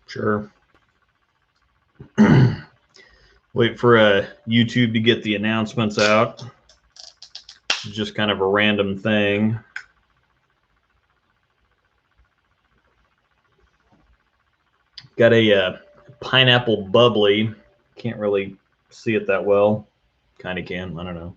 Sure. Wait for YouTube to get the announcements out. It's just kind of a random thing. Got a pineapple bubbly. Can't really see it that well. Kind of can. I don't know.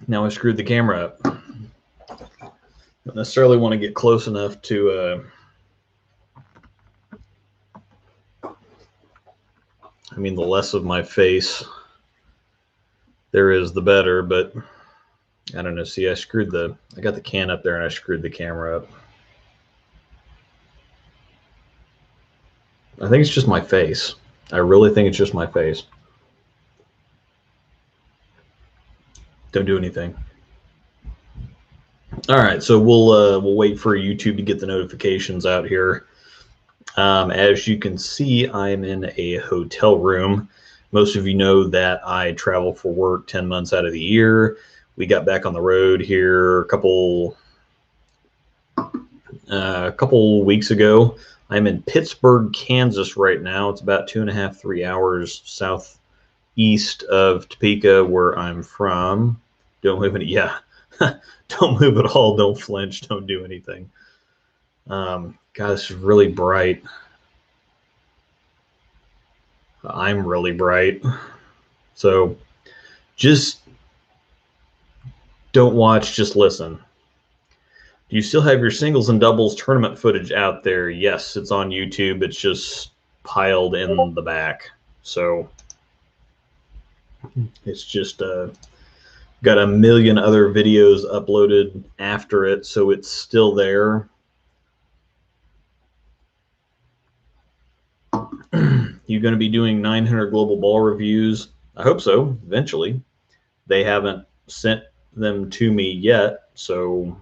Now I screwed the camera up. Don't necessarily want to get close enough to. I mean, the less of my face there is, the better. But I don't know. See, I got the can up there and I screwed the camera up. I think it's just my face. I really think it's just my face. Don't do anything. All right, so we'll wait for YouTube to get the notifications out here. As you can see, I'm in a hotel room. Most of you know that I travel for work 10 months out of the year. We got back on the road here a couple weeks ago. I'm in Pittsburg, Kansas right now. It's about 2.5, 3 hours southeast of Topeka, where I'm from. Don't move it. Yeah. Don't move at all. Don't flinch. Don't do anything. God, this is really bright. I'm really bright. So just don't watch, just listen. Do you still have your singles and doubles tournament footage out there? Yes, it's on YouTube. It's just piled in the back. So it's just got a million other videos uploaded after it, so it's still there. You going to be doing 900 global ball reviews? I hope so, eventually. They haven't sent them to me yet, so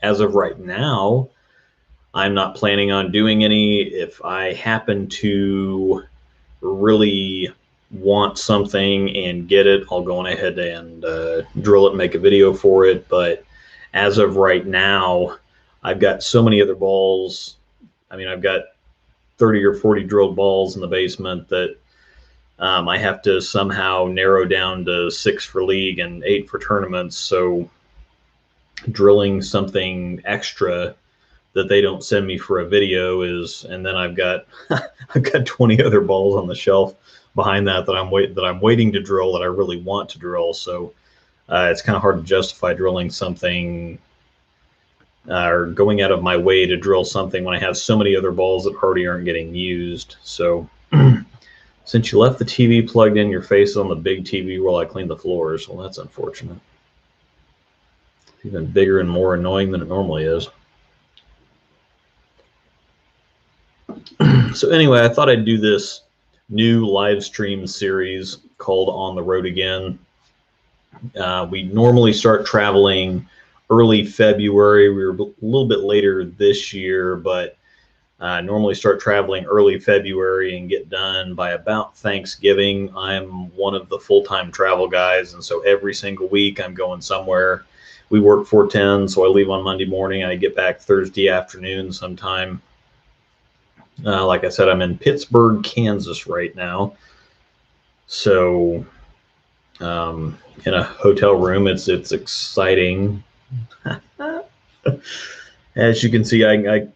as of right now, I'm not planning on doing any. If I happen to really want something and get it, I'll go on ahead and drill it and make a video for it. But as of right now, I've got so many other balls. I mean, I've got 30 or 40 drilled balls in the basement that I have to somehow narrow down to 6 for league and 8 for tournaments. So drilling something extra that they don't send me for a video is, and then I've got I've got 20 other balls on the shelf behind that I'm waiting to drill that I really want to drill. So it's kind of hard to justify drilling something or going out of my way to drill something when I have so many other balls that already aren't getting used. So since you left the TV plugged in, your face is on the big TV while I clean the floors. Well, that's unfortunate. It's even bigger and more annoying than it normally is. So anyway, I thought I'd do this new live stream series called On the Road Again. We normally start traveling early February. We were a little bit later this year, but normally start traveling early February and get done by about Thanksgiving. I'm one of the full-time travel guys, and so every single week I'm going somewhere. We work 4/10, so I leave on Monday morning. I get back Thursday afternoon sometime. Like I said, I'm in Pittsburg, Kansas right now. So in a hotel room, it's exciting. As you can see, I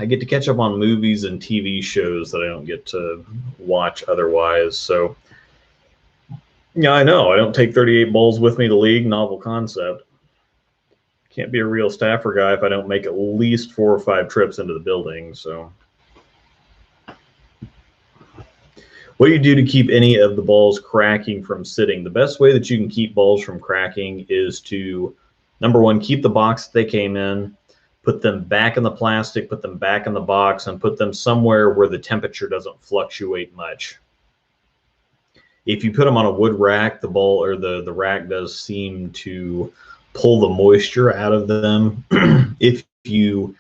get to catch up on movies and TV shows that I don't get to watch otherwise. So yeah, I know I don't take 38 balls with me to league. Novel concept. Can't be a real staffer guy if I don't make at least 4 or 5 trips into the building. So what do you do to keep any of the balls cracking from sitting? The best way that you can keep balls from cracking is to, number one, keep the box that they came in, put them back in the plastic, put them back in the box, and put them somewhere where the temperature doesn't fluctuate much. If you put them on a wood rack, the ball or the rack does seem to pull the moisture out of them. If you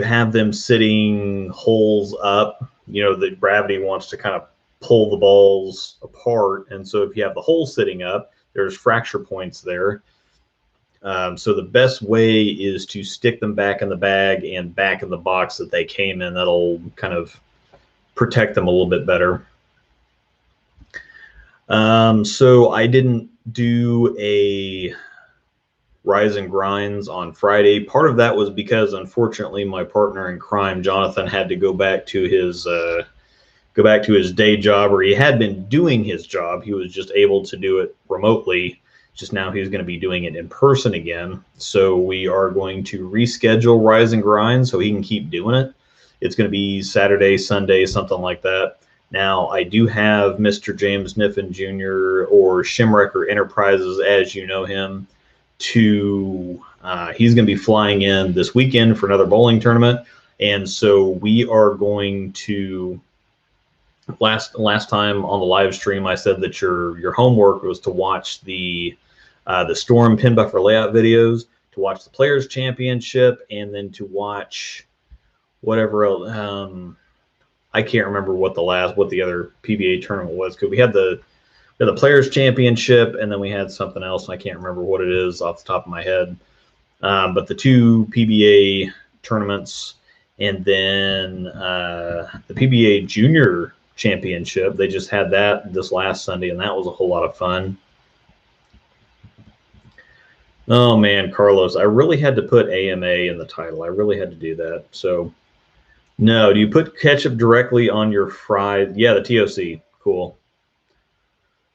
have them sitting holes up, you know, the gravity wants to kind of pull the balls apart. And so if you have the hole sitting up, there's fracture points there. So the best way is to stick them back in the bag and back in the box that they came in. That'll kind of protect them a little bit better. So I didn't do a Rise and Grinds on Friday. Part of that was because, unfortunately, my partner in crime, Jonathan, had to go back to his day job, or he had been doing his job. He was just able to do it remotely. Just now he's going to be doing it in person again. So we are going to reschedule Rise and Grind so he can keep doing it. It's going to be Saturday, Sunday, something like that. Now, I do have Mr. James Niffen Jr. or Shimwrecker Enterprises, as you know him, he's going to be flying in this weekend for another bowling tournament. And so we are going to, last time on the live stream, I said that your homework was to watch the Storm pin buffer layout videos, to watch the Players Championship, and then to watch whatever else. I can't remember what the other PBA tournament was, because we had the Players Championship, and then we had something else, and I can't remember what it is off the top of my head. But the two PBA tournaments, and then the PBA Junior Championship, they just had that this last Sunday, and that was a whole lot of fun. Oh man, Carlos, I really had to put AMA in the title. I really had to do that. So no, do you put ketchup directly on your fried? Yeah, the TOC. Cool.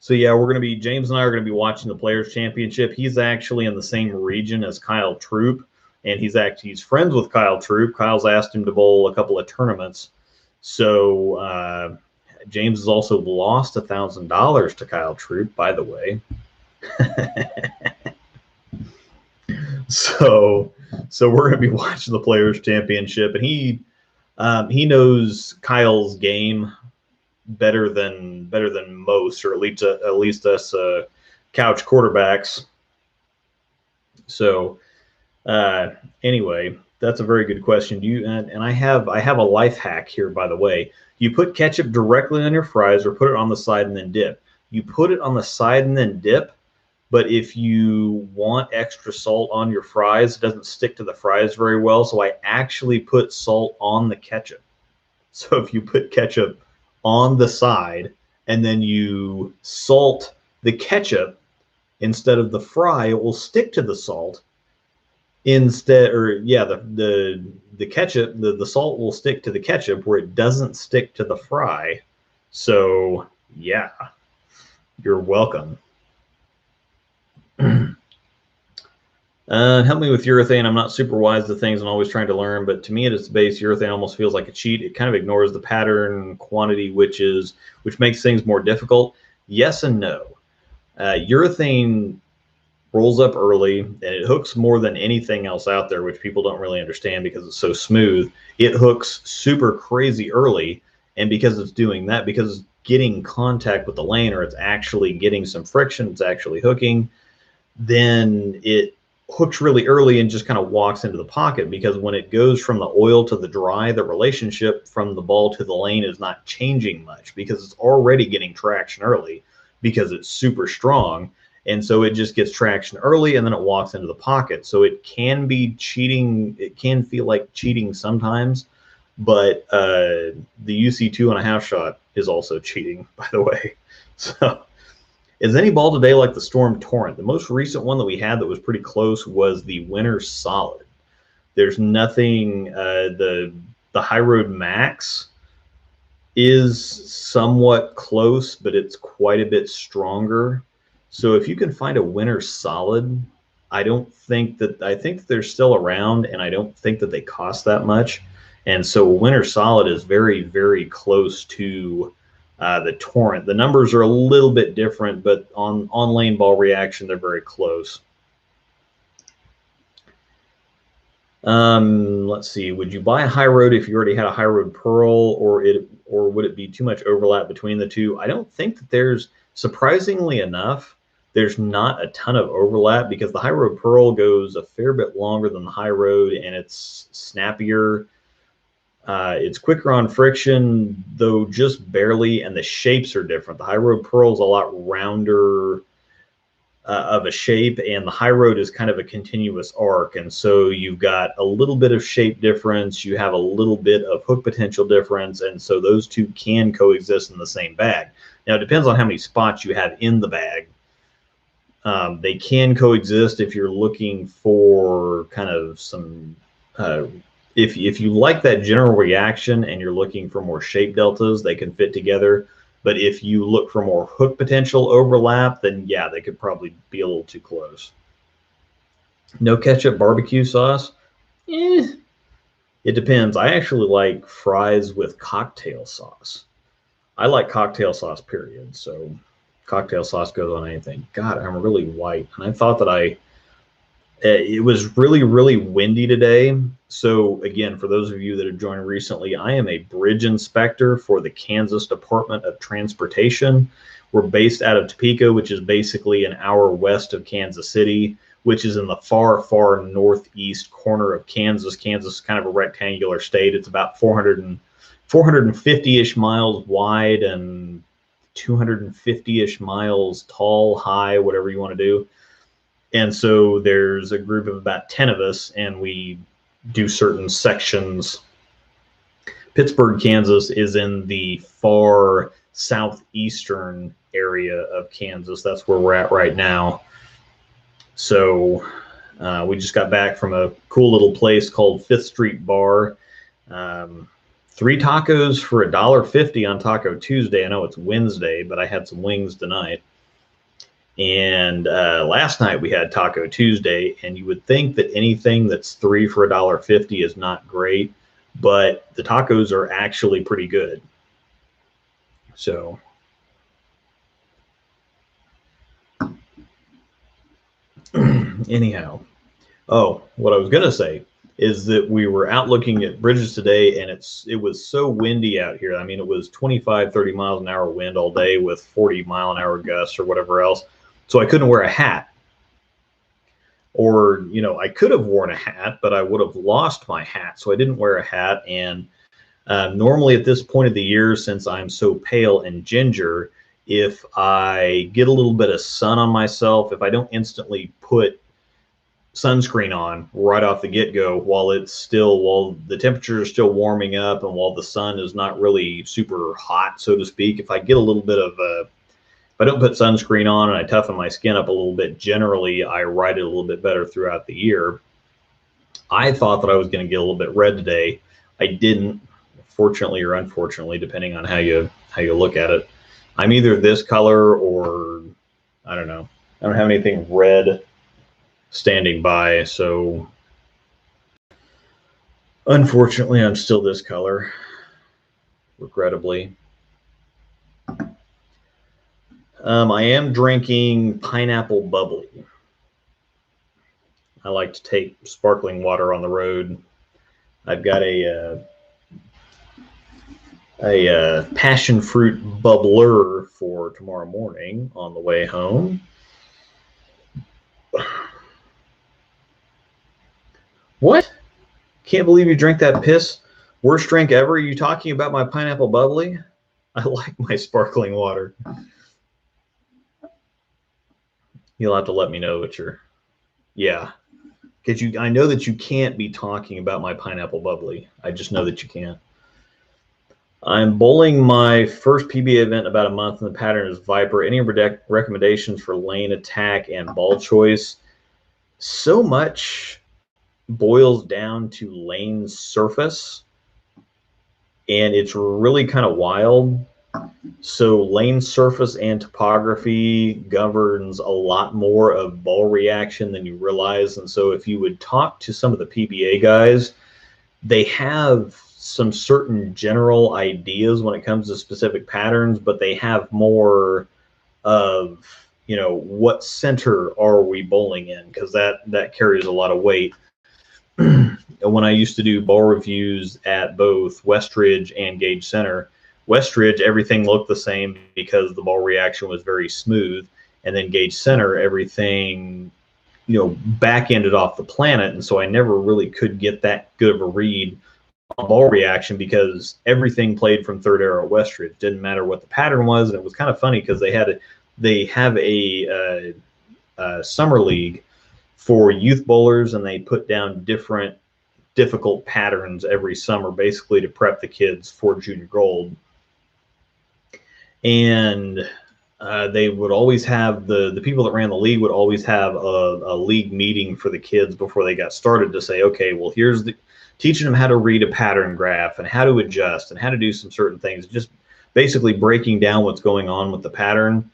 So yeah, James and I are going to be watching the Players Championship. He's actually in the same region as Kyle Troop, and he's friends with Kyle Troop. Kyle's asked him to bowl a couple of tournaments. So James has also lost $1,000 to Kyle Troop, by the way. So we're going to be watching the Players Championship, and he knows Kyle's game better than most, or at least us couch quarterbacks. So anyway, that's a very good question. And I have a life hack here, by the way. You put ketchup directly on your fries, or put it on the side and then dip. You put it on the side and then dip, but if you want extra salt on your fries, it doesn't stick to the fries very well. So I actually put salt on the ketchup. So if you put ketchup on the side and then you salt the ketchup instead of the fry, it will stick to the salt instead. Or yeah, the ketchup, the salt will stick to the ketchup where it doesn't stick to the fry. So yeah, you're welcome. Help me with urethane. I'm not super wise to things and always trying to learn, but to me at its base, urethane almost feels like a cheat. It kind of ignores the pattern quantity, which makes things more difficult. Yes and no. Urethane rolls up early, and it hooks more than anything else out there, which people don't really understand because it's so smooth. It hooks super crazy early, and because it's doing that, because it's getting contact with the lane, or it's actually getting some friction, it's actually hooking, then it hooks really early and just kind of walks into the pocket, because when it goes from the oil to the dry, the relationship from the ball to the lane is not changing much, because it's already getting traction early because it's super strong. And so it just gets traction early, and then it walks into the pocket. So it can be cheating. It can feel like cheating sometimes, but the UC 2.5 shot is also cheating, by the way. So is any ball today like the Storm Torrent? The most recent one that we had that was pretty close was the Winter Solid. There's nothing. The High Road Max is somewhat close, but it's quite a bit stronger. So if you can find a Winter Solid, I think that they're still around, and I don't think that they cost that much. And so Winter Solid is very, very close to the Torrent. The numbers are a little bit different, but on lane ball reaction, they're very close. Let's see. Would you buy a High Road if you already had a High Road Pearl, or would it be too much overlap between the two? I don't think that there's, surprisingly enough, there's not a ton of overlap, because the High Road Pearl goes a fair bit longer than the High Road, and it's snappier. It's quicker on friction, though just barely, and the shapes are different. The High Road Pearl is a lot rounder. of a shape, and the high road is kind of a continuous arc. And so you've got a little bit of shape difference, you have a little bit of hook potential difference, and so those two can coexist in the same bag. Now, it depends on how many spots you have in the bag. They can coexist if you're looking for kind of some, if you like that general reaction and you're looking for more shape deltas, they can fit together. But if you look for more hook potential overlap, then yeah, they could probably be a little too close. No ketchup barbecue sauce? It depends. I actually like fries with cocktail sauce. I like cocktail sauce, period. So cocktail sauce goes on anything. God, I'm really white. And I thought that it was really, really windy today. So again, for those of you that have joined recently, I am a bridge inspector for the Kansas Department of Transportation. We're based out of Topeka, which is basically an hour west of Kansas City, which is in the far, far northeast corner of Kansas. Kansas is kind of a rectangular state. It's about 450-ish miles wide and 250-ish miles tall, high, whatever you want to do. And so there's a group of about 10 of us, and we do certain sections. Pittsburg, Kansas is in the far southeastern area of Kansas. That's where we're at right now. So we just got back from a cool little place called Fifth Street Bar. 3 tacos for $1.50 on Taco Tuesday. I know it's Wednesday, but I had some wings tonight. And last night we had Taco Tuesday, and you would think that anything that's 3 for $1.50 is not great, but the tacos are actually pretty good. So anyhow, oh, what I was going to say is that we were out looking at bridges today, and it was so windy out here. I mean, it was 25, 30 miles an hour wind all day with 40-mile-an-hour gusts or whatever else. So I couldn't wear a hat. Or, you know, I could have worn a hat, but I would have lost my hat. So I didn't wear a hat. And normally at this point of the year, since I'm so pale and ginger, if I get a little bit of sun on myself, if I don't instantly put sunscreen on right off the get-go while the temperature is still warming up and while the sun is not really super hot, so to speak, if I get a little bit of if I don't put sunscreen on and I toughen my skin up a little bit, generally I ride it a little bit better throughout the year. I thought that I was going to get a little bit red today. I didn't, fortunately or unfortunately, depending on how you look at it. I'm either this color or I don't know. I don't have anything red standing by, so unfortunately I'm still this color, regrettably. I am drinking pineapple bubbly. I like to take sparkling water on the road. I've got a passion fruit bubbler for tomorrow morning on the way home. What? Can't believe you drank that piss. Worst drink ever? Are you talking about my pineapple bubbly? I like my sparkling water. You'll have to let me know what you're... Yeah. Because I know that you can't be talking about my pineapple bubbly. I just know that you can't. I'm bowling my first PBA event about a month, and the pattern is Viper. Any recommendations for lane attack and ball choice? So much boils down to lane surface, and it's really kind of wild. So lane surface and topography governs a lot more of ball reaction than you realize. And so if you would talk to some of the PBA guys, they have some certain general ideas when it comes to specific patterns, but they have more of, you know, what center are we bowling in? Because that carries a lot of weight. When I used to do ball reviews at both Westridge and Gage Center, Westridge, everything looked the same because the ball reaction was very smooth. And then Gage Center, everything, you know, back-ended off the planet. And so I never really could get that good of a read on ball reaction because everything played from third arrow at Westridge. Didn't matter what the pattern was. And it was kind of funny because they have a summer league for youth bowlers, and they put down different difficult patterns every summer, basically to prep the kids for junior gold. And they would always have the people that ran the league would always have a league meeting for the kids before they got started to say, okay, well, here's teaching them how to read a pattern graph and how to adjust and how to do some certain things, just basically breaking down what's going on with the pattern.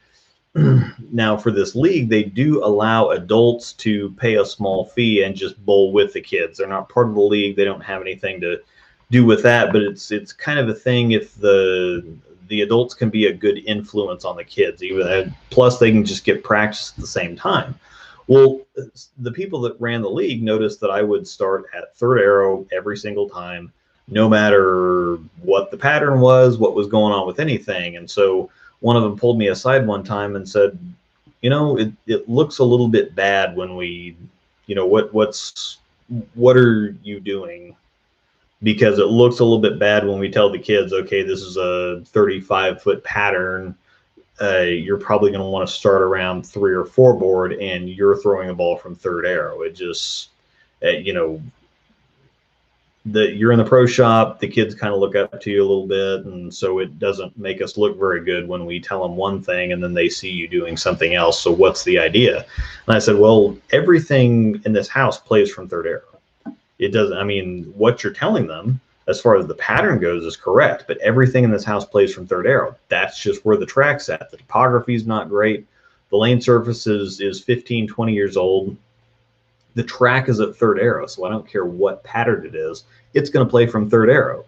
Now, for this league, they do allow adults to pay a small fee and just bowl with the kids. They're not part of the league. They don't have anything to do with that, but it's kind of a thing if the adults can be a good influence on the kids, even plus they can just get practice at the same time. Well, the people that ran the league noticed that I would start at third arrow every single time, no matter what the pattern was, what was going on with anything. And so one of them pulled me aside one time and said, you know, it looks a little bit bad when we, you know, what are you doing? Because it looks a little bit bad when we tell the kids, okay, this is a 35-foot pattern. You're probably going to want to start around 3 or 4 board, and you're throwing a ball from third arrow. It just, you know, you're in the pro shop, the kids kind of look up to you a little bit, and so it doesn't make us look very good when we tell them one thing and then they see you doing something else. So what's the idea? And I said, well, everything in this house plays from third arrow. It doesn't, I mean, what you're telling them as far as the pattern goes is correct, but everything in this house plays from third arrow. That's just where the track's at. The topography is not great. The lane surface is 15, 20 years old. The track is at third arrow, so I don't care what pattern it is, it's going to play from third arrow.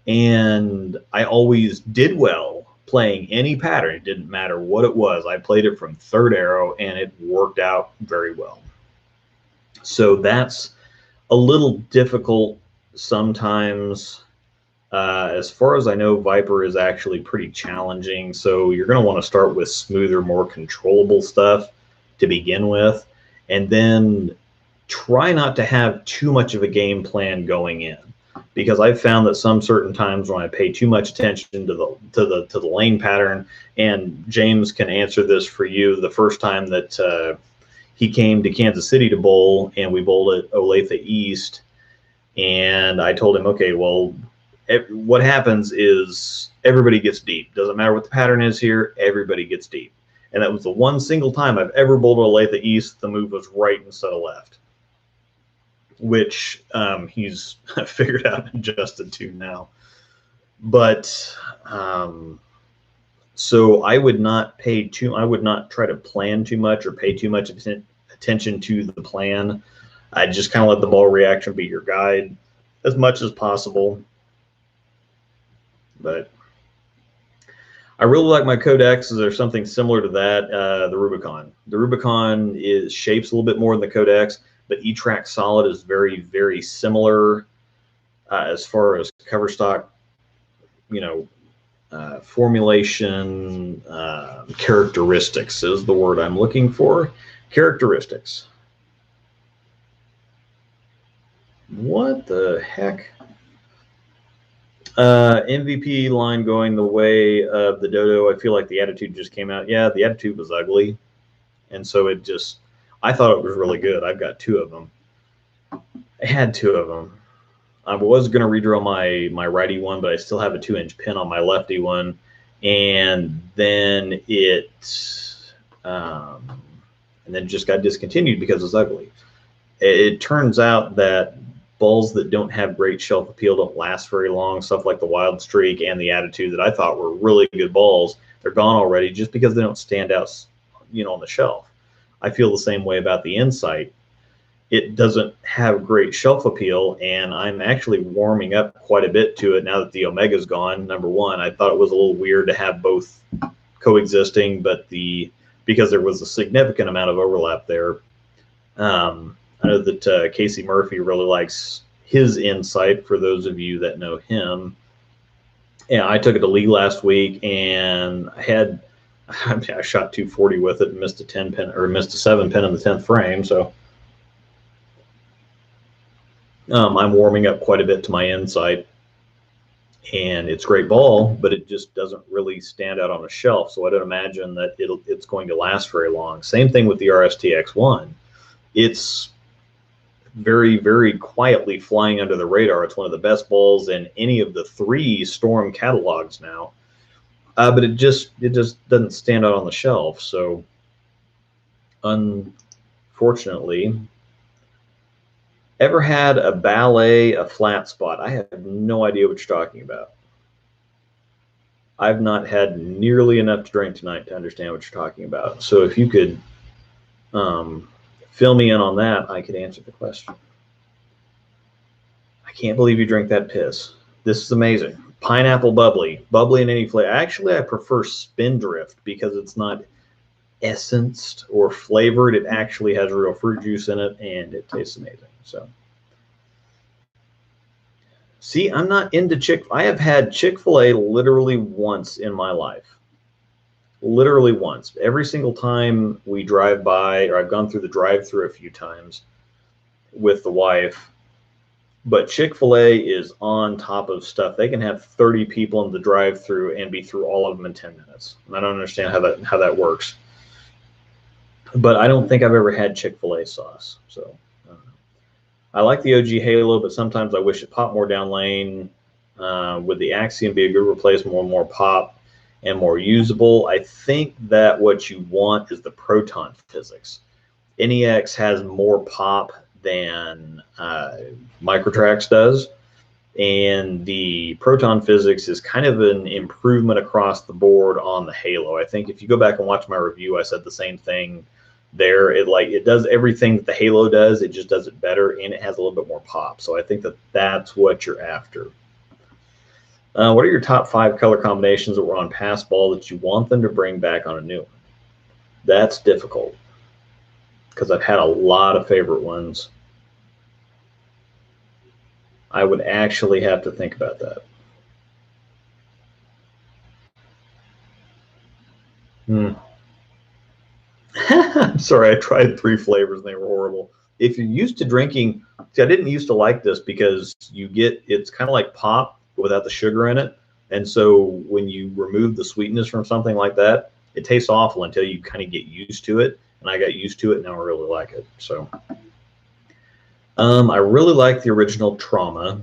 And I always did well playing any pattern. It didn't matter what it was. I played it from third arrow, and it worked out very well. So that's a little difficult sometimes. As far as I know, Viper is actually pretty challenging. So you're going to want to start with smoother, more controllable stuff to begin with, and then try not to have too much of a game plan going in, because I've found that some certain times when I pay too much attention to the lane pattern, and James can answer this for you, the first time that he came to Kansas City to bowl, and we bowled at Olathe East, and I told him, okay, well, what happens is everybody gets deep. Doesn't matter what the pattern is here, everybody gets deep. And that was the one single time I've ever bowled at Olathe East, the move was right instead of left, which he's figured out and adjusted to now. But so I would not try to plan too much or pay too much attention to the plan. I just kind of let the ball reaction be your guide as much as possible. But I really like my Codex. There's something similar to that, the Rubicon. The Rubicon shapes a little bit more than the Codex, but E-Track Solid is very, very similar as far as cover stock, you know, formulation, characteristics is the word I'm looking for. Characteristics. What the heck? MVP line going the way of the Dodo. I feel like the Attitude just came out. Yeah, the Attitude was ugly. And so it just, I thought it was really good. I've got 2 of them. I had 2 of them. I was going to redraw my righty one, but I still have a 2-inch pin on my lefty one. And then it just got discontinued because it's ugly. It turns out that balls that don't have great shelf appeal don't last very long. Stuff like the Wild Streak and the Attitude that I thought were really good balls, they're gone already just because they don't stand out, you know, on the shelf. I feel the same way about the Insight. It doesn't have great shelf appeal, and I'm actually warming up quite a bit to it now that the Omega's gone. Number one, I thought it was a little weird to have both coexisting, but because there was a significant amount of overlap there. I know that Casey Murphy really likes his Insight, for those of you that know him. Yeah, I took it to league last week, and I shot 240 with it and missed a 10 pin, or missed a 7 pin in the 10th frame. So I'm warming up quite a bit to my Insight. and it's a great ball, but it just doesn't really stand out on a shelf. So I don't imagine that it's going to last very long. Same thing with the RSTX1. It's very, very quietly flying under the radar. It's one of the best balls in any of the 3 Storm catalogs now, but it just doesn't stand out on the shelf. So unfortunately, ever had a ballet, a flat spot? I have no idea what you're talking about. I've not had nearly enough to drink tonight to understand what you're talking about. So if you could fill me in on that, I could answer the question. I can't believe you drink that piss. This is amazing. Pineapple bubbly in any flavor. Actually, I prefer Spindrift because it's not essenced or flavored. It actually has real fruit juice in it, and it tastes amazing. So, see, I'm not into I have had Chick-fil-A literally once in my life. Literally once. Every single time we drive by, or I've gone through the drive-through a few times with the wife. But Chick-fil-A is on top of stuff. They can have 30 people in the drive-through and be through all of them in 10 minutes. And I don't understand how that works. But I don't think I've ever had Chick-fil-A sauce. So I like the OG Halo, but sometimes I wish it popped more down lane. Would the Axiom be a good replacement, more pop and more usable? I think that what you want is the proton physics. NEX has more pop than Microtrax does, and the proton physics is kind of an improvement across the board on the Halo. I think if you go back and watch my review, I said the same thing there. It does everything that the Halo does, it just does it better, and it has a little bit more pop. So I think that's what you're after. What are your top 5 color combinations that were on past ball that you want them to bring back on a new one? That's difficult, because I've had a lot of favorite ones. I would actually have to think about that. I'm sorry, I tried 3 flavors and they were horrible. If you're used to drinking, see, I didn't used to like this because it's kind of like pop without the sugar in it. And so when you remove the sweetness from something like that, it tastes awful until you kind of get used to it. And I got used to it, and now I really like it. So I really like the original Trauma.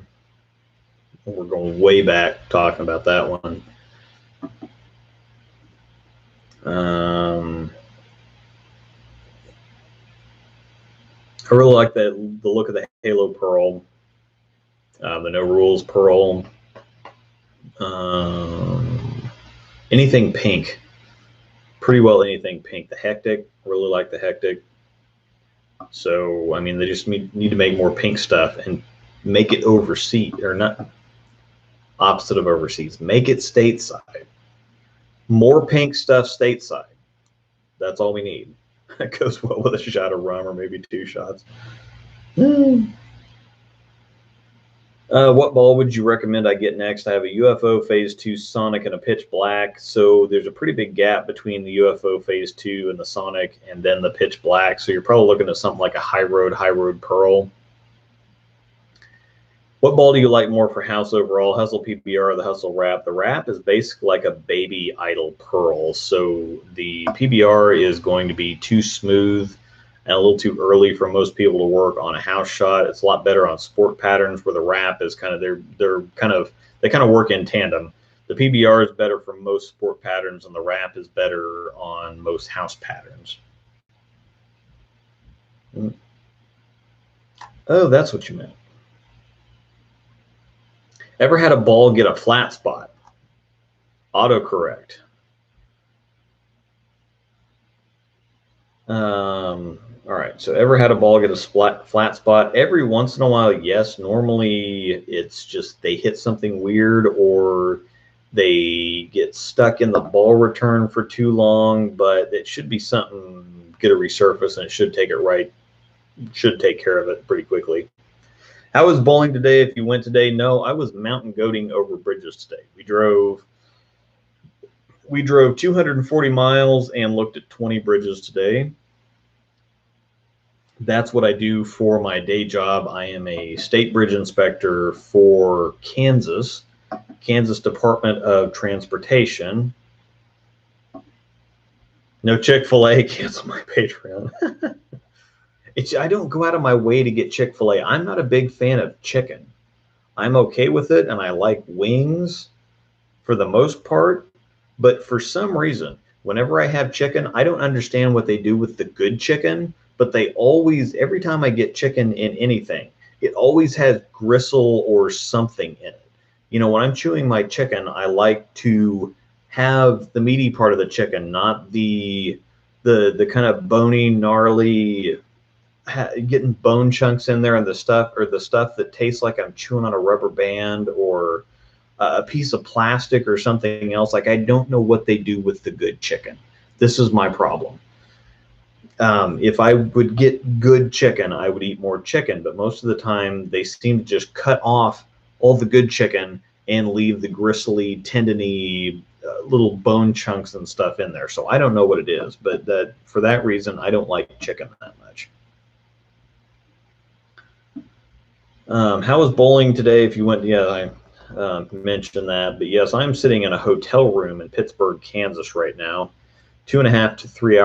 We're going way back talking about that one. I really like the look of the Halo Pearl, the No Rules Pearl, anything pink. Pretty well anything pink. The Hectic, really like the Hectic. So, I mean, they just need to make more pink stuff and make it overseas, or not opposite of overseas. Make it stateside. More pink stuff stateside. That's all we need. That goes well with a shot of rum or maybe 2 shots. What ball would you recommend I get next? I have a UFO Phase 2 Sonic and a Pitch Black. So there's a pretty big gap between the UFO Phase 2 and the Sonic and then the Pitch Black. So you're probably looking at something like a High Road Pearl. What ball do you like more for house overall? Hustle PBR or the Hustle Wrap? The Wrap is basically like a baby idle pearl. So the PBR is going to be too smooth and a little too early for most people to work on a house shot. It's a lot better on sport patterns where the Wrap is kind of they kind of work in tandem. The PBR is better for most sport patterns, and the Wrap is better on most house patterns. Oh, that's what you meant. Ever had a ball get a flat spot? Autocorrect. All right, so ever had a ball get a flat spot? Every once in a while, yes. Normally, it's just they hit something weird or they get stuck in the ball return for too long, but it should be something, get a resurface, and it should take care of it pretty quickly. How was bowling today? If you went today? No, I was mountain goating over bridges today. We drove 240 miles and looked at 20 bridges today. That's what I do for my day job. I am a state bridge inspector for Kansas. Kansas Department of Transportation. No Chick-fil-A, cancel my Patreon. I don't go out of my way to get Chick-fil-A. I'm not a big fan of chicken. I'm okay with it, and I like wings for the most part. But for some reason, whenever I have chicken, I don't understand what they do with the good chicken, but they always, every time I get chicken in anything, it always has gristle or something in it. You know, when I'm chewing my chicken, I like to have the meaty part of the chicken, not the kind of bony, gnarly, getting bone chunks in there and the stuff that tastes like I'm chewing on a rubber band or a piece of plastic or something else. Like, I don't know what they do with the good chicken. This is my problem. If I would get good chicken, I would eat more chicken, but most of the time they seem to just cut off all the good chicken and leave the gristly, tendony, little bone chunks and stuff in there. So I don't know what it is, but for that reason, I don't like chicken that much. How was bowling today? If you went, yeah, I mentioned that. But yes, I'm sitting in a hotel room in Pittsburg, Kansas right now. 2.5 to 3 hours